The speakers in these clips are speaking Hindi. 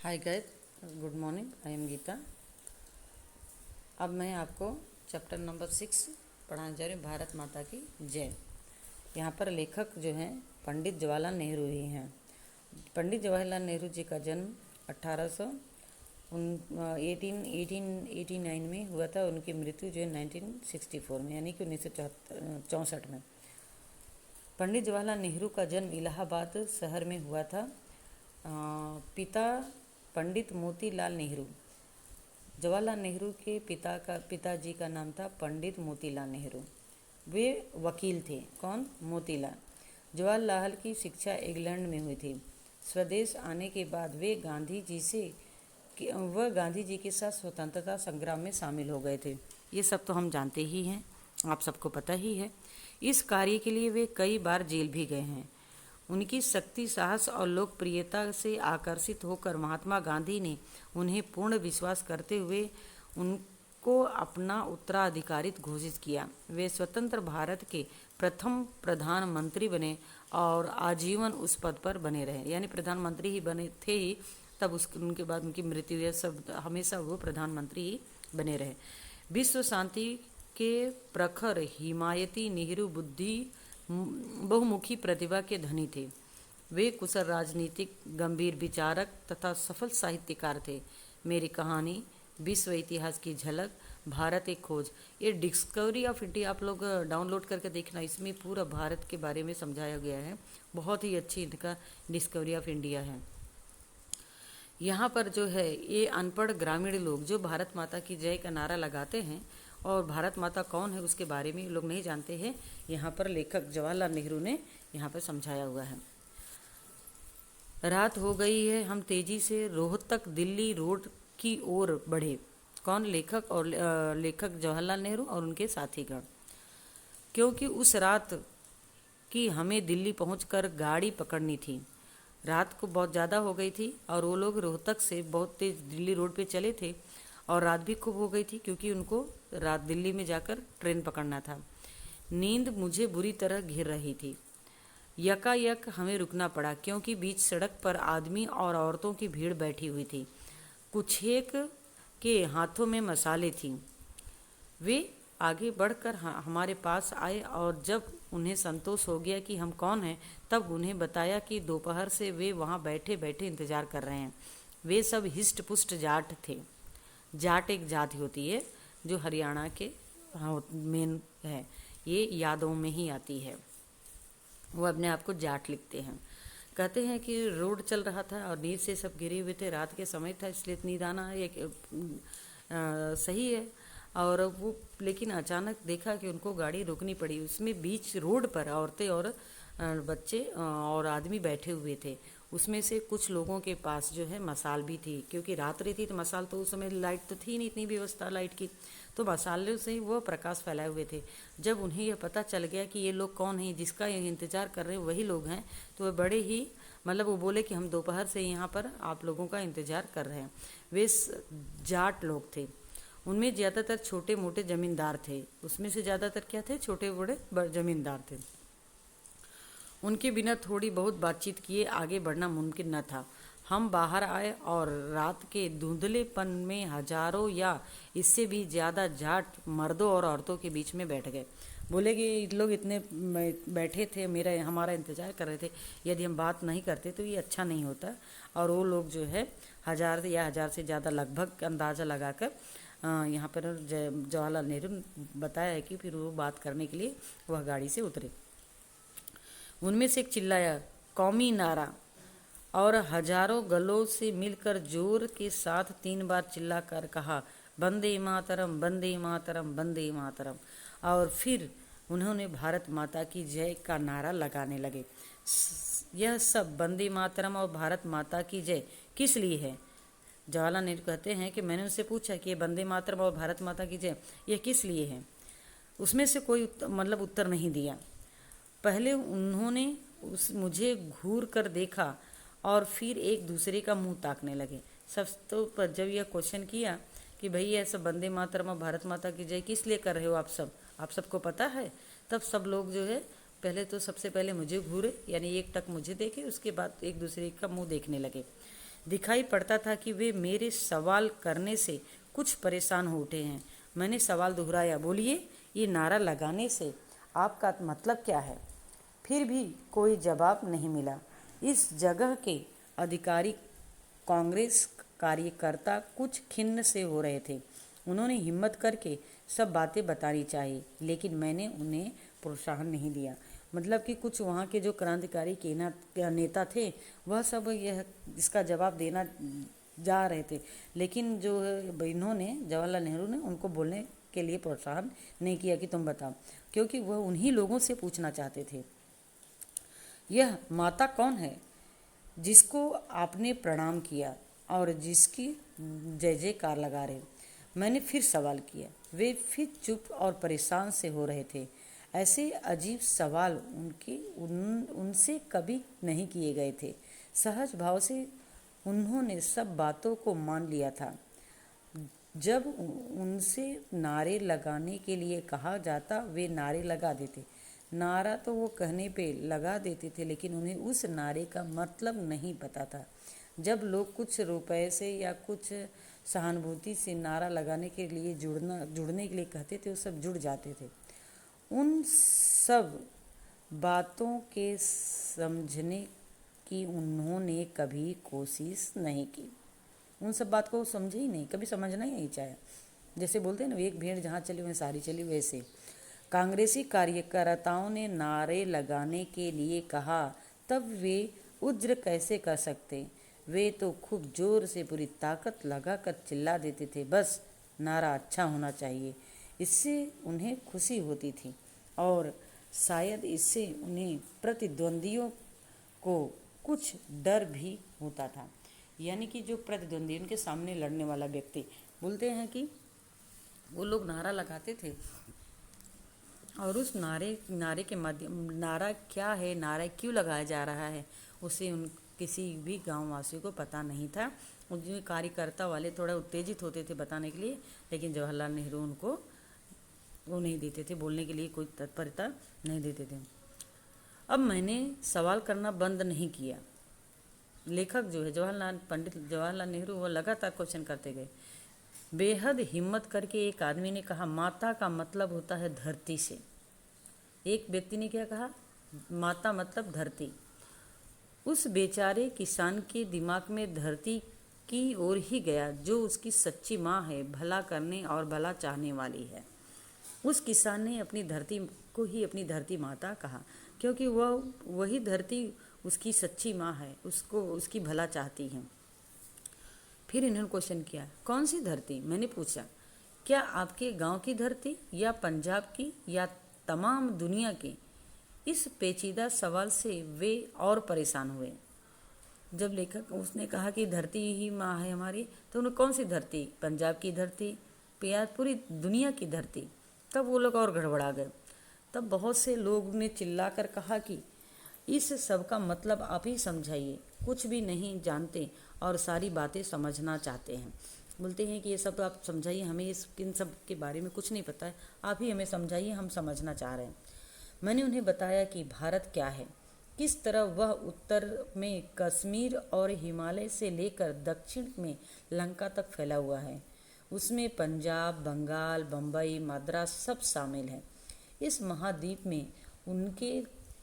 Hi guys, good morning. I am Geeta. अब मैं आपको चैप्टर नंबर 6 पढ़ाने जा रही हूँ, भारत माता की जय। यहाँ पर लेखक जो हैं पंडित जवाहरलाल नेहरू ही हैं। पंडित जवाहरलाल नेहरू जी का जन्म 1889 में हुआ था। उनकी मृत्यु जो है 1964 में, यानी कि 1964 में। पंडित जवाहरलाल नेहरू का जन्म इलाहाबाद शहर में हुआ था। पिता पंडित मोतीलाल नेहरू। जवाहरलाल नेहरू के पिताजी का नाम था पंडित मोतीलाल नेहरू। वे वकील थे। कौन? मोतीलाल। जवाहरलाल की शिक्षा इंग्लैंड में हुई थी। स्वदेश आने के बाद वे गांधी जी के साथ स्वतंत्रता संग्राम में शामिल हो गए थे। ये सब तो हम जानते ही हैं, आप सबको पता ही है। इस कार्य के लिए वे कई बार जेल भी गए हैं। उनकी शक्ति, साहस और लोकप्रियता से आकर्षित होकर महात्मा गांधी ने उन्हें पूर्ण विश्वास करते हुए उनको अपना उत्तराधिकारी घोषित किया। वे स्वतंत्र भारत के प्रथम प्रधानमंत्री बने और आजीवन उस पद पर बने रहे। यानी प्रधानमंत्री ही बने थे ही, तब उनके बाद उनकी मृत्यु हुई, सब हमेशा वो प्रधानमंत्री ही बने रहे। विश्व शांति के प्रखर हिमायती नेहरू बहुमुखी प्रतिभा के धनी थे। वे कुशल राजनीतिक, गंभीर विचारक तथा सफल साहित्यकार थे। मेरी कहानी, विश्व इतिहास की झलक, भारत एक खोज, ये डिस्कवरी ऑफ इंडिया आप लोग डाउनलोड करके देखना। इसमें पूरा भारत के बारे में समझाया गया है। बहुत ही अच्छी इनका डिस्कवरी ऑफ इंडिया है। यहाँ पर जो है ये अनपढ़ ग्रामीण लोग जो भारत माता की जय का नारा लगाते हैं और भारत माता कौन है उसके बारे में लोग नहीं जानते हैं। यहाँ पर लेखक जवाहरलाल नेहरू ने यहाँ पर समझाया हुआ है। रात हो गई है, हम तेजी से रोहतक दिल्ली रोड की ओर बढ़े। कौन? लेखक जवाहरलाल नेहरू और उनके साथीगण। क्योंकि उस रात की हमें दिल्ली पहुंचकर गाड़ी पकड़नी थी। रात को बहुत ज़्यादा हो गई थी और वो लोग रोहतक से बहुत तेज दिल्ली रोड पे चले थे और रात भी खूब हो गई थी, क्योंकि उनको रात दिल्ली में जाकर ट्रेन पकड़ना था। नींद मुझे बुरी तरह घेर रही थी। यकायक हमें रुकना पड़ा, क्योंकि बीच सड़क पर आदमी और औरतों की भीड़ बैठी हुई थी। कुछेक के हाथों में मसाले थी। वे आगे बढ़कर हमारे पास आए और जब उन्हें संतोष हो गया कि हम कौन हैं, तब उन्हें बताया कि दोपहर से वे वहाँ बैठे बैठे इंतजार कर रहे हैं। वे सब हिस्ट पुष्ट जाट थे। जाट एक जाति होती है जो हरियाणा के मेन है, ये यादों में ही आती है। वो अपने आप को जाट लिखते हैं। कहते हैं कि रोड चल रहा था और नींद से सब गिरे हुए थे। रात के समय था, इसलिए नींद आना एक सही है। और वो लेकिन अचानक देखा कि उनको गाड़ी रोकनी पड़ी। उसमें बीच रोड पर औरतें और बच्चे और आदमी बैठे हुए थे। उसमें से कुछ लोगों के पास जो है मसाल भी थी, क्योंकि रात रही थी तो मसाल तो उस समय लाइट तो थी नहीं, इतनी व्यवस्था लाइट की, तो मसालों से ही वो प्रकाश फैलाए हुए थे। जब उन्हें यह पता चल गया कि ये लोग कौन हैं, जिसका ये इंतजार कर रहे हैं वही लोग हैं, तो वे बड़े ही वो बोले कि हम दोपहर से यहाँ पर आप लोगों का इंतजार कर रहे हैं। वे जाट लोग थे। उनमें ज़्यादातर छोटे मोटे ज़मींदार थे। उसमें से ज़्यादातर क्या थे? छोटे बड़े ज़मींदार थे। उनके बिना थोड़ी बहुत बातचीत किए आगे बढ़ना मुमकिन न था। हम बाहर आए और रात के धुंधलेपन में हजारों या इससे भी ज़्यादा जाट मर्दों और औरतों के बीच में बैठ गए। बोले कि लोग इतने बैठे थे, हमारा इंतज़ार कर रहे थे। यदि हम बात नहीं करते तो ये अच्छा नहीं होता। और वो लोग जो है हजार से ज़्यादा लगभग अंदाज़ा लगाकर यहाँ पर जवाहरलाल नेहरू बताया है कि फिर वो बात करने के लिए वह गाड़ी से उतरे। उनमें से एक चिल्लाया, कौमी नारा, और हजारों गलों से मिलकर जोर के साथ 3 बार चिल्लाकर कहा, वंदे मातरम, वंदे मातरम, वंदे मातरम। और फिर उन्होंने भारत माता की जय का नारा लगाने लगे। यह सब वंदे मातरम और भारत माता की जय किस लिए है? जवाहरलाल नेहरू कहते हैं कि मैंने उनसे पूछा कि वंदे मातरम और भारत माता की जय यह किस लिए है। उसमें से कोई उत्तर नहीं दिया। पहले उन्होंने मुझे घूर कर देखा और फिर एक दूसरे का मुंह ताकने लगे। सब तो पर जब यह क्वेश्चन किया कि भाई ऐसा वंदे मातरम और भारत माता की जय किस लिए कर रहे हो आप सबको पता है, तब सब लोग जो है सबसे पहले मुझे घूरे, यानी एक टक मुझे देखे, उसके बाद एक दूसरे का मुंह देखने लगे। दिखाई पड़ता था कि वे मेरे सवाल करने से कुछ परेशान हो उठे हैं। मैंने सवाल दोहराया, बोलिए, ये नारा लगाने से आपका मतलब क्या है? फिर भी कोई जवाब नहीं मिला। इस जगह के अधिकारी कांग्रेस कार्यकर्ता कुछ खिन्न से हो रहे थे। उन्होंने हिम्मत करके सब बातें बतानी चाहिए, लेकिन मैंने उन्हें प्रोत्साहन नहीं दिया। मतलब कि कुछ वहाँ के जो क्रांतिकारी के नेता थे वह सब यह इसका जवाब देना जा रहे थे, लेकिन जो इन्होंने जवाहरलाल नेहरू ने उनको बोलने के लिए प्रोत्साहन नहीं किया कि तुम बताओ, क्योंकि वह उन्हीं लोगों से पूछना चाहते थे, यह माता कौन है जिसको आपने प्रणाम किया और जिसकी जय जयकार लगा रहे? मैंने फिर सवाल किया। वे फिर चुप और परेशान से हो रहे थे। ऐसे अजीब सवाल उनसे कभी नहीं किए गए थे। सहज भाव से उन्होंने सब बातों को मान लिया था। जब उनसे नारे लगाने के लिए कहा जाता वे नारे लगा देते। नारा तो वो कहने पे लगा देते थे, लेकिन उन्हें उस नारे का मतलब नहीं पता था। जब लोग कुछ रुपए से या कुछ सहानुभूति से नारा लगाने के लिए जुड़ने के लिए कहते थे, वो सब जुड़ जाते थे। उन सब बातों के समझने की उन्होंने कभी कोशिश नहीं की। उन सब बात को समझे ही नहीं, कभी समझना ही नहीं चाहे। जैसे बोलते हैं ना, एक भेड़ जहाँ चली वहीं सारी चली, वैसे कांग्रेसी कार्यकर्ताओं ने नारे लगाने के लिए कहा, तब वे उज्र कैसे कर सकते? वे तो खूब जोर से पूरी ताकत लगाकर चिल्ला देते थे, बस नारा अच्छा होना चाहिए। इससे उन्हें खुशी होती थी और शायद इससे उन्हें प्रतिद्वंदियों को कुछ डर भी होता था। यानी कि जो प्रतिद्वंदी, उनके सामने लड़ने वाला व्यक्ति, बोलते हैं कि वो लोग नारा लगाते थे और उस नारे के माध्यम, नारा क्या है, नारा क्यों लगाया जा रहा है, उसे उन किसी भी गांव वासियों को पता नहीं था। उनके कार्यकर्ता वाले थोड़ा उत्तेजित होते थे बताने के लिए, लेकिन जवाहरलाल नेहरू उनको वो नहीं देते थे, बोलने के लिए कोई तत्परता नहीं देते थे। अब मैंने सवाल करना बंद नहीं किया। लेखक जो है पंडित जवाहरलाल नेहरू, वो लगातार क्वेश्चन करते गए। बेहद हिम्मत करके एक आदमी ने कहा, माता का मतलब होता है धरती से। एक व्यक्ति ने क्या कहा? माता मतलब धरती। उस बेचारे किसान के दिमाग में धरती की ओर ही गया, जो उसकी सच्ची माँ है, भला करने और भला चाहने वाली है। उस किसान ने अपनी धरती को ही अपनी धरती माता कहा, क्योंकि वह वही धरती उसकी सच्ची माँ है, उसको उसकी भला चाहती है। फिर इन्होंने क्वेश्चन किया, कौन सी धरती? मैंने पूछा, क्या आपके गांव की धरती या पंजाब की या तमाम दुनिया की? इस पेचीदा सवाल से वे और परेशान हुए। जब लेखक उसने कहा कि धरती ही माँ है हमारी, तो उन्हें कौन सी धरती? पंजाब की धरती या पूरी दुनिया की धरती? तब वो लोग और गड़बड़ा गए। तब बहुत से लोग ने चिल्लाकर कहा कि इस सब का मतलब आप ही समझाइए, कुछ भी नहीं जानते और सारी बातें समझना चाहते हैं। बोलते हैं कि ये सब आप समझाइए, हमें इन सब के बारे में कुछ नहीं पता है, आप ही हमें समझाइए, हम समझना चाह रहे हैं। मैंने उन्हें बताया कि भारत क्या है, किस तरह वह उत्तर में कश्मीर और हिमालय से लेकर दक्षिण में लंका तक फैला हुआ है। उसमें पंजाब, बंगाल, बम्बई, मद्रास सब शामिल हैं। इस महाद्वीप में उनके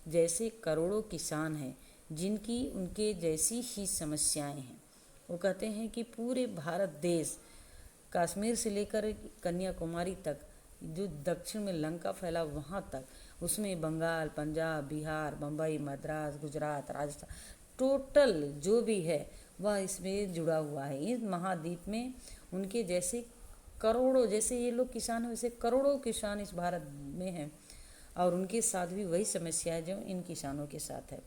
जैसे करोड़ों किसान हैं, जिनकी उनके जैसी ही समस्याएं हैं। वो कहते हैं कि पूरे भारत देश, कश्मीर से लेकर कन्याकुमारी तक, जो दक्षिण में लंका फैला वहाँ तक, उसमें बंगाल, पंजाब, बिहार, बम्बई, मद्रास, गुजरात, राजस्थान, टोटल जो भी है वह इसमें जुड़ा हुआ है। इस महाद्वीप में उनके जैसे करोड़ों, जैसे ये लोग किसान हैं, वैसे करोड़ों किसान इस भारत में हैं और उनके साथ भी वही समस्या है जो इन किसानों के साथ है।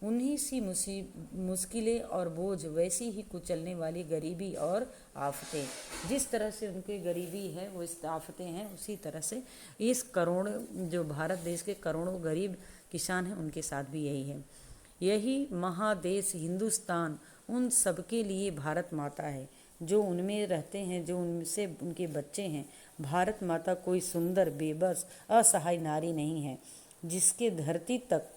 उन्हीं सी मुश्किलें और बोझ, वैसी ही कुचलने वाली गरीबी और आफतें। जिस तरह से उनकी गरीबी है, वो इस आफतें हैं, उसी तरह से इस करोड़ जो भारत देश के करोड़ों गरीब किसान हैं, उनके साथ भी यही है। यही महादेश हिंदुस्तान उन सबके लिए भारत माता है, जो उनमें रहते हैं, जो उनसे उनके बच्चे हैं। भारत माता कोई सुंदर, बेबस, असहाय नारी नहीं है, जिसके धरती तक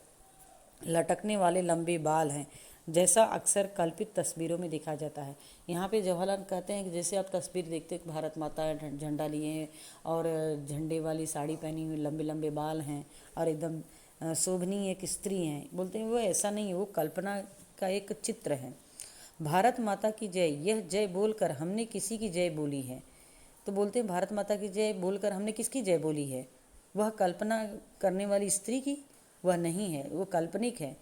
लटकने वाले लंबे बाल हैं, जैसा अक्सर कल्पित तस्वीरों में देखा जाता है। यहाँ पे जवाहरलाल कहते हैं कि जैसे आप तस्वीर देखते हैं, भारत माता झंडा लिए हैं और झंडे वाली साड़ी पहनी हुई, लंबे लंबे बाल हैं और एकदम शोभनीय एक स्त्री हैं। बोलते हैं वो ऐसा नहीं है, वो कल्पना का एक चित्र है। भारत माता की जय, यह जय बोलकर हमने किसी की जय बोली है। तो बोलते हैं भारत माता की जय बोलकर हमने किसकी जय बोली है? वह कल्पना करने वाली स्त्री की? वह नहीं है, वो काल्पनिक है।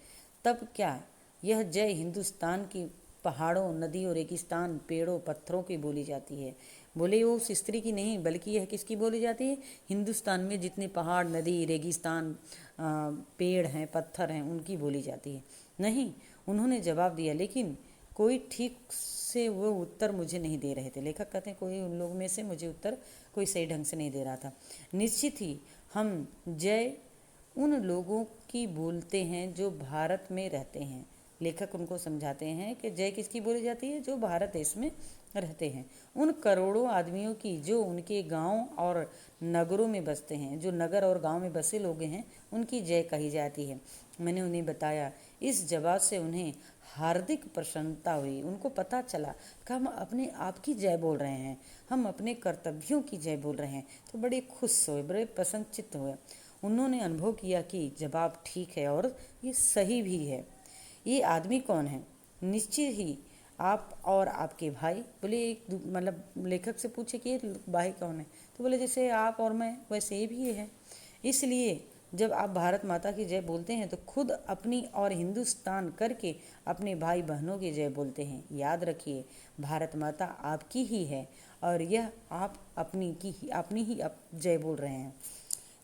तब क्या यह जय हिंदुस्तान की पहाड़ों, नदियों, रेगिस्तान, पेड़ों, पत्थरों की बोली जाती है? बोले वो उस स्त्री की नहीं, बल्कि यह किसकी बोली जाती है? हिंदुस्तान में जितने पहाड़, नदी, रेगिस्तान, पेड़ हैं, पत्थर हैं, उनकी बोली जाती है। नहीं, उन्होंने जवाब दिया, लेकिन कोई ठीक से वो उत्तर मुझे नहीं दे रहे थे। लेखक कहते हैं कोई उन लोगों में से मुझे उत्तर कोई सही ढंग से नहीं दे रहा था। निश्चित ही हम जय उन लोगों की बोलते हैं जो भारत में रहते हैं। लेखक उनको समझाते हैं कि जय किसकी बोली जाती है? जो भारत देश में रहते हैं। उन करोड़ों आदमियों की जो उनके गांव और नगरों में बसते हैं, जो नगर और गांव में बसे लोग हैं, उनकी जय कही जाती है। मैंने उन्हें बताया। इस जवाब से उन्हें हार्दिक प्रसन्नता हुई। उनको पता चला कि हम अपने आप की जय बोल रहे हैं, हम अपने कर्तव्यों की जय बोल रहे हैं। तो बड़े खुश हुए, बड़े प्रसन्नचित्त हुए। उन्होंने अनुभव किया कि जवाब ठीक है और ये सही भी है। ये आदमी कौन है? निश्चित ही आप और आपके भाई। बोले एक मतलब लेखक से पूछे कि ये भाई कौन है? तो बोले जैसे आप और मैं, वैसे ही भी ये है। इसलिए जब आप भारत माता की जय बोलते हैं तो खुद अपनी और हिंदुस्तान करके अपने भाई बहनों की जय बोलते हैं। याद रखिए, भारत माता आपकी ही है और यह आप अपनी ही जय बोल रहे हैं।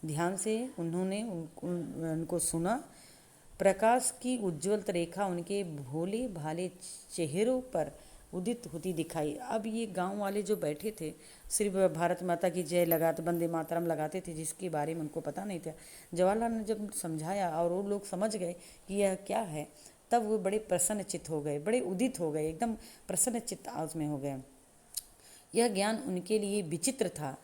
ध्यान से उन्होंने उनको सुना। प्रकाश की उज्ज्वल रेखा उनके भोले भाले चेहरों पर उदित होती दिखाई। अब ये गांव वाले जो बैठे थे, सिर्फ भारत माता की जय लगाते, वंदे मातरम लगाते थे, जिसके बारे में उनको पता नहीं था। जवाहरलाल ने जब समझाया और वो लोग समझ गए कि यह क्या है, तब वो बड़े प्रसन्नचित्त हो गए, बड़े उदित हो गए, एकदम प्रसन्नचित्त उसमें हो गए। यह ज्ञान उनके लिए विचित्र था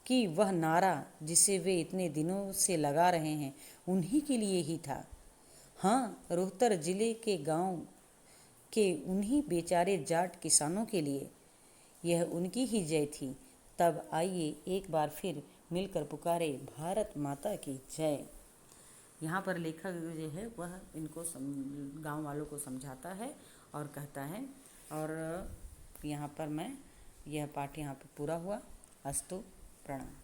कि वह नारा जिसे वे इतने दिनों से लगा रहे हैं, उन्हीं के लिए ही था। हाँ, रोहतर जिले के गांव के उन्हीं बेचारे जाट किसानों के लिए यह उनकी ही जय थी। तब आइए एक बार फिर मिलकर पुकारे भारत माता की जय। यहाँ पर लेखक जो है वह इनको गांव वालों को समझाता है और कहता है। और यहाँ पर मैं यह पाठ यहाँ पर पूरा हुआ। अस्तु, प्रणाम।